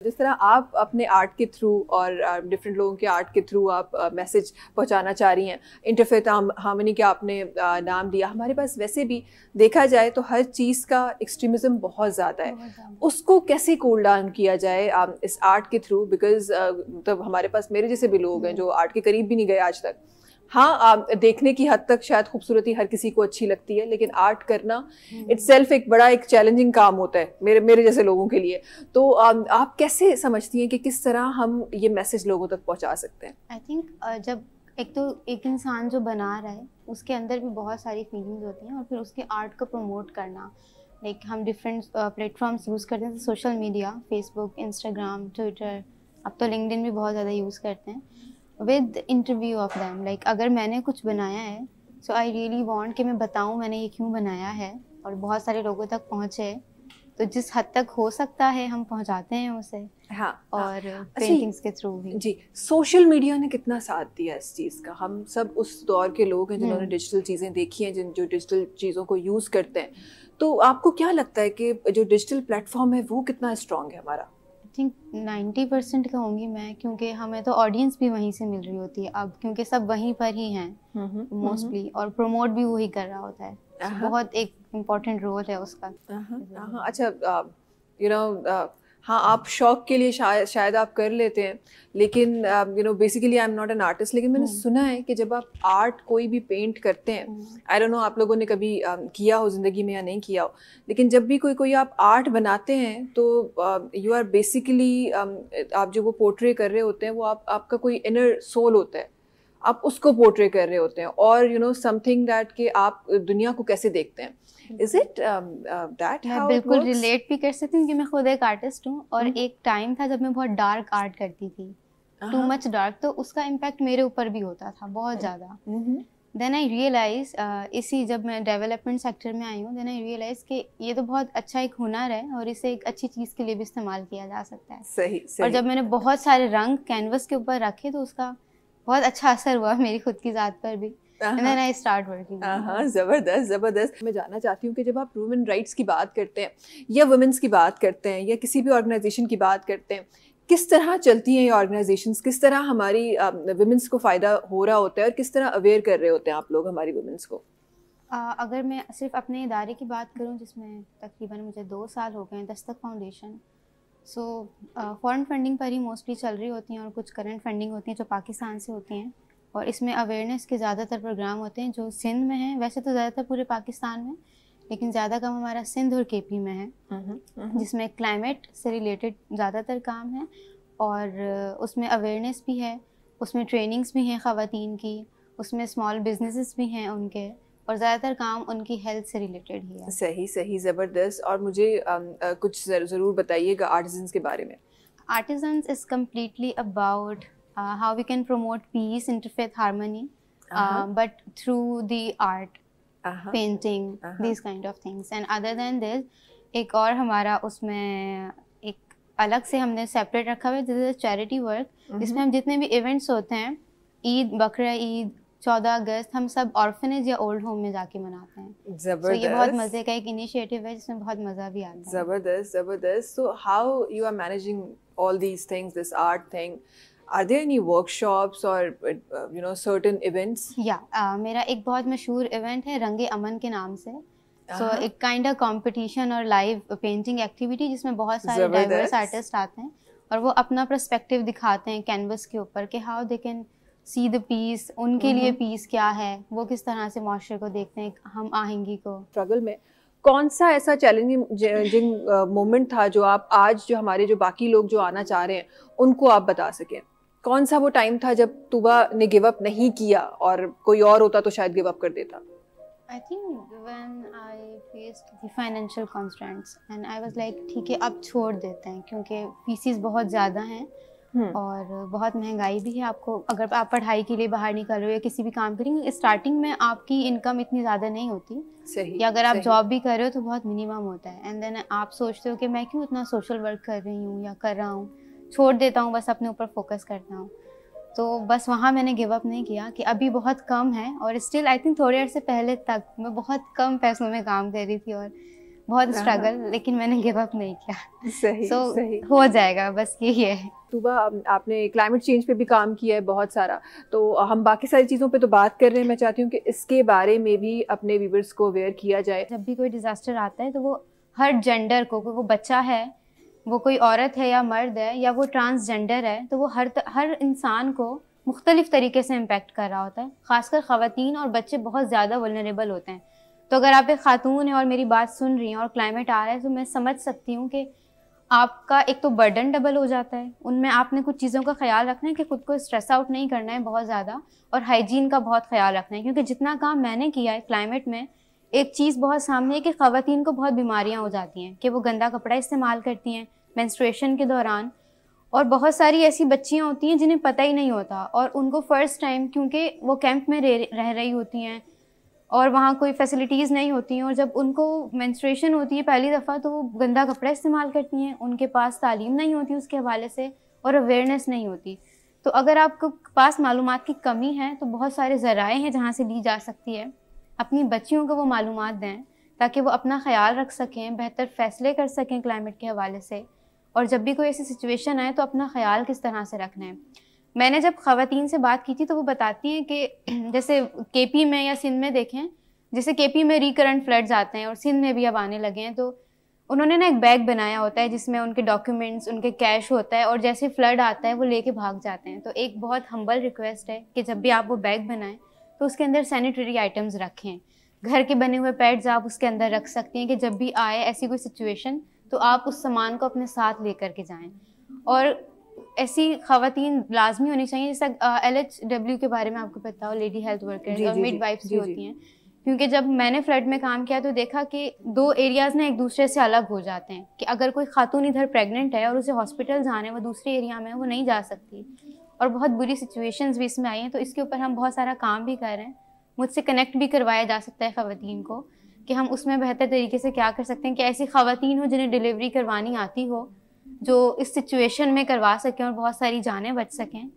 जिस तरह आप अपने आर्ट के थ्रू और डिफरेंट लोगों के आर्ट के थ्रू आप मैसेज पहुंचाना चाह रही हैं, इंटरफेथ हार्मनी का आपने नाम दिया, हमारे पास वैसे भी देखा जाए तो हर चीज़ का एक्सट्रीमिज़म बहुत ज़्यादा है, उसको कैसे कूल डाउन किया जाए इस आर्ट के थ्रू? बिकॉज मतलब हमारे पास मेरे जैसे भी लोग हैं जो आर्ट के करीब भी नहीं गए आज तक। हाँ, देखने की हद तक शायद खूबसूरती हर किसी को अच्छी लगती है, लेकिन आर्ट करना इटसेल्फ एक बड़ा एक चैलेंजिंग काम होता है मेरे मेरे जैसे लोगों के लिए। तो आप कैसे समझती हैं कि किस तरह हम ये मैसेज लोगों तक पहुंचा सकते हैं? आई थिंक जब एक इंसान जो बना रहा है उसके अंदर भी बहुत सारी फीलिंग्स होती हैं, और फिर उसके आर्ट को प्रमोट करना, लाइक हम डिफरेंट प्लेटफॉर्म्स यूज़ करते हैं, social media, Facebook, Instagram, Twitter, अब तो लिंक्डइन भी बहुत ज़्यादा यूज़ करते हैं, with interview of them. Like अगर मैंने कुछ बनाया है, सो आई रियली वांट कि मैं बताऊं मैंने ये क्यों बनाया है और बहुत सारे लोगों तक पहुंचे। तो जिस हद तक हो सकता है हम पहुंचाते हैं उसे। हाँ, और पेंटिंग्स के थ्रू भी। जी, सोशल मीडिया ने कितना साथ दिया इस चीज़ का? हम सब उस दौर के लोग हैं जिन्होंने डिजिटल चीज़ें देखी हैं, जो डिजिटल चीज़ों को यूज़ करते हैं। तो आपको क्या लगता है कि जो डिजिटल प्लेटफॉर्म है वो कितना स्ट्रॉन्ग है हमारा? आई थिंक 90% कहूँगी मैं, क्योंकि हमें तो ऑडियंस भी वहीं से मिल रही होती है अब, क्योंकि सब वहीं पर ही हैं मोस्टली, और प्रमोट भी वही कर रहा होता है। बहुत एक इम्पोर्टेंट रोल है उसका। अच्छा, यू नो, हाँ, आप शौक के लिए शायद आप कर लेते हैं, लेकिन you know basically I am not an artist, लेकिन मैंने सुना है कि जब आप आर्ट कोई भी पेंट करते हैं, आई डोंट नो आप लोगों ने कभी किया हो ज़िंदगी में या नहीं किया हो, लेकिन जब भी कोई आप आर्ट बनाते हैं तो यू आर बेसिकली आप जो वो पोर्ट्रे कर रहे होते हैं वो आपका कोई इनर सोल होता है, आप उसको पोर्ट्रे कर रहे होते हैं, और यू नो समथिंग दैट कि आप दुनिया को कैसे देखते हैं। Is it that मैं how it बिल्कुल works? रिलेट भी कर सकती हूँ, क्योंकि मैं खुद एक आर्टिस्ट हूँ, और एक टाइम था जब मैं बहुत डार्क आर्ट करती थी, टू मच डार्क, तो उसका इम्पैक्ट मेरे ऊपर भी होता था बहुत ज़्यादा। देन आई रियलाइज, इसी जब मैं डेवलपमेंट सेक्टर में आई हूँ, देन आई रियलाइज कि ये तो बहुत अच्छा एक हुनर है और इसे एक अच्छी चीज़ के लिए भी इस्तेमाल किया जा सकता है। सही, और जब मैंने बहुत सारे रंग कैनवस के ऊपर रखे तो उसका बहुत अच्छा असर हुआ मेरी खुद की ज़ात पर भी। And then I start working. ज़बरदस्त ज़बरदस्त। मैं जानना चाहती हूँ कि जब आप ह्यूमन राइट्स की बात करते हैं या वुमेन्स की बात करते हैं या किसी भी ऑर्गेनाइजेशन की बात करते हैं, किस तरह चलती हैं ये ऑर्गेनाइजेशंस, किस तरह हमारी वुमेन्स को फ़ायदा हो रहा होता है और किस तरह अवेयर कर रहे होते हैं आप लोग हमारी वुमेन्स को? अगर मैं सिर्फ अपने इदारे की बात करूँ, जिसमें तकरीबन मुझे 2 साल हो गए हैं, Dastak foundation, so foreign funding पर ही मोस्टली चल रही होती हैं, और कुछ करंट फंडिंग होती हैं जो पाकिस्तान से होती हैं, और इसमें अवेयरनेस के ज़्यादातर प्रोग्राम होते हैं जो सिंध में हैं, वैसे तो ज़्यादातर पूरे पाकिस्तान में, लेकिन ज़्यादा कम हमारा सिंध और केपी में है, जिसमें क्लाइमेट से रिलेटेड ज़्यादातर काम है, और उसमें अवेयरनेस भी है, उसमें ट्रेनिंग्स भी हैं ख़वातीन की, उसमें स्मॉल बिजनेसेस भी हैं उनके, और ज़्यादातर काम उनकी हेल्थ से रिलेटेड ही है। सही सही, ज़बरदस्त। और मुझे कुछ ज़रूर बताइएगा आर्टिजन्स के बारे में। Artisans is completely about how we can promote peace, interfaith harmony, but through the art, painting, these kind of things. And other than this, एक और हमारा उसमें एक अलग से हमने सेपरेट रखा हुआ है, दिस इज चैरिटी वर्क, जिसमें हम जितने भी इवेंट्स होते हैं, ईद, बकरा ईद, 14 अगस्त, हम सब ऑर्फनेज या ओल्ड होम में जाके मनाते हैं। ज़बरदस्त। ये बहुत मज़े का एक इनिशिएटिव है जिसमें बहुत मज़ा भी आता है। ज़बरदस्त ज़बरदस्त। So how you are managing all these things, this art thing? Are there any workshops or you know certain events? मेरा एक बहुत मशहूर इवेंट है रंगे अमन के नाम से। सो एक काइंड ऑफ कंपटीशन और लाइव पेंटिंग एक्टिविटी, जिसमें बहुत सारे डाइवर्स आर्टिस्ट आते हैं और वो अपना पर्सपेक्टिव दिखाते हैं कैनवस के ऊपर कि how they can see the piece, उनके लिए पीस क्या है, वो किस तरह से माशरे को देखते हैं, हम आहंगी को। स्ट्रगल में कौन सा ऐसा चैलेंजिंग मोमेंट था जो आप आज जो हमारे जो बाकी लोग जो आना चाह रहे हैं उनको आप बता सकें? कौन सा वो टाइम था जब तुबा ने गिव अप नहीं किया और कोई और होता तो शायद गिव अप कर देता? I think when I faced the financial constraints and I was like ठीक है अब छोड़ देते हैं, क्योंकि फीसिस बहुत ज़्यादा हैं और बहुत महंगाई भी है। आपको अगर आप पढ़ाई के लिए बाहर निकल रहे हो या किसी भी काम करेंगे, स्टार्टिंग में आपकी इनकम इतनी ज़्यादा नहीं होती। सही, या अगर आप जॉब भी कर रहे हो तो बहुत मिनिमम होता है, एंड देन आप सोचते हो कि मैं क्यों इतना सोशल वर्क कर रही हूँ या कर रहा हूँ, छोड़ देता हूँ, बस अपने ऊपर फोकस करता हूँ। तो बस वहाँ मैंने गिव अप नहीं किया कि अभी बहुत कम है, और स्टिल आई थिंक थोड़े अर्से पहले तक मैं बहुत कम पैसों में काम कर रही थी और बहुत स्ट्रगल, लेकिन मैंने गिव अप नहीं किया। सही, सही। हो जाएगा, बस यही है। तुबा, आपने क्लाइमेट चेंज पे भी काम किया है बहुत सारा, तो हम बाकी सारी चीज़ों पे तो बात कर रहे हैं, मैं चाहती हूँ कि इसके बारे में भी अपने व्यूअर्स को अवेयर किया जाए। जब भी कोई डिज़ास्टर आता है तो वो हर जेंडर को, वो बच्चा है, वो कोई औरत है या मर्द है, या वो ट्रांसजेंडर है, तो वो हर इंसान को मुख्तलिफ तरीके से इम्पेक्ट कर रहा होता है। ख़ासकर ख़वातीन और बच्चे बहुत ज़्यादा वल्नरेबल होते हैं। तो अगर आप एक खातून हैं और मेरी बात सुन रही हैं और क्लाइमेट आ रहा है, तो मैं समझ सकती हूँ कि आपका एक तो बर्डन डबल हो जाता है, उनमें आपने कुछ चीज़ों का ख्याल रखना है कि खुद को स्ट्रेस आउट नहीं करना है बहुत ज़्यादा, और हाइजीन का बहुत ख्याल रखना है। क्योंकि जितना काम मैंने किया है क्लाइमेट में, एक चीज़ बहुत सामने है कि ख़वातीन को बहुत बीमारियाँ हो जाती हैं कि वो गंदा कपड़ा इस्तेमाल करती हैं मेंस्ट्रुएशन के दौरान, और बहुत सारी ऐसी बच्चियाँ होती हैं जिन्हें पता ही नहीं होता, और उनको फ़र्स्ट टाइम, क्योंकि वो कैंप में रह रही होती हैं और वहाँ कोई फैसिलिटीज़ नहीं होती हैं, और जब उनको मेंस्ट्रुएशन होती है पहली दफ़ा, तो वो गंदा कपड़ा इस्तेमाल करती हैं, उनके पास तालीम नहीं होती उसके हवाले से, और अवेयरनेस नहीं होती। तो अगर आपके पास मालूमात की कमी है तो बहुत सारे ज़राए हैं जहाँ से ली जा सकती है। अपनी बच्चियों को वो मालूमात दें ताकि वो अपना ख्याल रख सकें, बेहतर फ़ैसले कर सकें क्लाइमेट के हवाले से, और जब भी कोई ऐसी सिचुएशन आए तो अपना ख्याल किस तरह से रखना है। मैंने जब ख़वातीन से बात की थी तो वो बताती हैं कि जैसे केपी में या सिंध में देखें, जैसे केपी में रिकरेंट फ्लड्स आते हैं और सिंध में भी अब आने लगे हैं, तो उन्होंने ना एक बैग बनाया होता है जिसमें उनके डॉक्यूमेंट्स, उनके कैश होता है, और जैसे फ्लड आता है वो लेके भाग जाते हैं। तो एक बहुत हम्बल रिक्वेस्ट है कि जब भी आप वो बैग बनाएं तो उसके अंदर सैनिटरी आइटम्स रखें। घर के बने हुए पैड्स आप उसके अंदर रख सकती हैं कि जब भी आए ऐसी कोई सिचुएशन तो आप उस सामान को अपने साथ लेकर के जाएं। और ऐसी ख़वातीन लाजमी होनी चाहिए, जैसा LHW के बारे में आपको पता हो, लेडी हेल्थ वर्कर और मिडवाइफ्स भी होती हैं। क्योंकि जब मैंने फ्लड में काम किया तो देखा कि दो एरियाज़ ना एक दूसरे से अलग हो जाते हैं, कि अगर कोई खातून इधर प्रेग्नेंट है और उसे हॉस्पिटल जाना है, वो दूसरे एरिया में है, वो नहीं जा सकती, और बहुत बुरी सिचुएशंस भी इसमें आई हैं। तो इसके ऊपर हम बहुत सारा काम भी कर रहे हैं। मुझसे कनेक्ट भी करवाया जा सकता है ख़वातीन को कि हम उसमें बेहतर तरीके से क्या कर सकते हैं कि ऐसी ख़वातीन हो जिन्हें डिलीवरी करवानी आती हो, जो इस सिचुएशन में करवा सकें और बहुत सारी जानें बच सकें।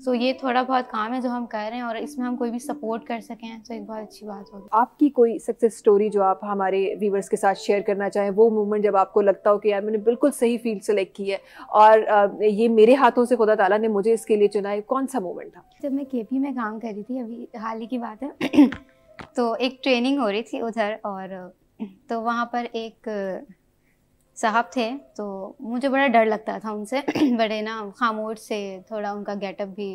सो ये थोड़ा बहुत काम है जो हम कर रहे हैं, और इसमें हम कोई भी सपोर्ट कर सकें तो एक बहुत अच्छी बात होगी। आपकी कोई सक्सेस स्टोरी जो आप हमारे व्यूवर्स के साथ शेयर करना चाहें, वो मोमेंट जब आपको लगता हो कि यार मैंने बिल्कुल सही फील्ड सेलेक्ट की है और ये मेरे हाथों से खुदा ताला ने मुझे इसके लिए चुना है, कौन सा मोमेंट था? जब मैं केपी में काम कर रही थी, अभी हाल ही की बात है तो एक ट्रेनिंग हो रही थी उधर, और तो वहाँ पर एक साहब थे, तो मुझे बड़ा डर लगता था उनसे बड़े ना खामोश से, थोड़ा उनका गेटअप भी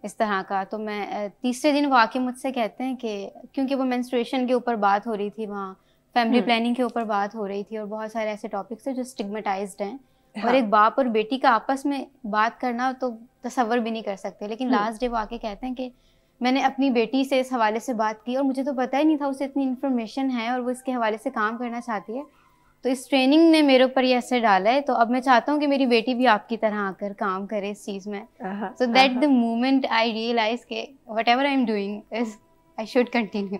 इस तरह का। तो मैं तीसरे दिन वो आके मुझसे कहते हैं कि क्योंकि वो मेंस्ट्रुएशन के ऊपर बात हो रही थी, वहाँ फैमिली प्लानिंग के ऊपर बात हो रही थी, और बहुत सारे ऐसे टॉपिक्स हैं जो स्टिग्मेटाइज्ड हैं। हाँ। और एक बाप और बेटी का आपस में बात करना तो तसव्वुर भी नहीं कर सकते, लेकिन लास्ट डे वो आके कहते हैं कि मैंने अपनी बेटी से इस हवाले से बात की और मुझे तो पता ही नहीं था उसे इतनी इन्फॉर्मेशन है और वो इसके हवाले से काम करना चाहती है। तो इस ट्रेनिंग ने मेरे ऊपर ये असर डाला है, तो अब मैं चाहता हूँ कि मेरी बेटी भी आपकी तरह आकर काम करे इस चीज़ में। So that the moment I realise के whatever I am doing is I should continue.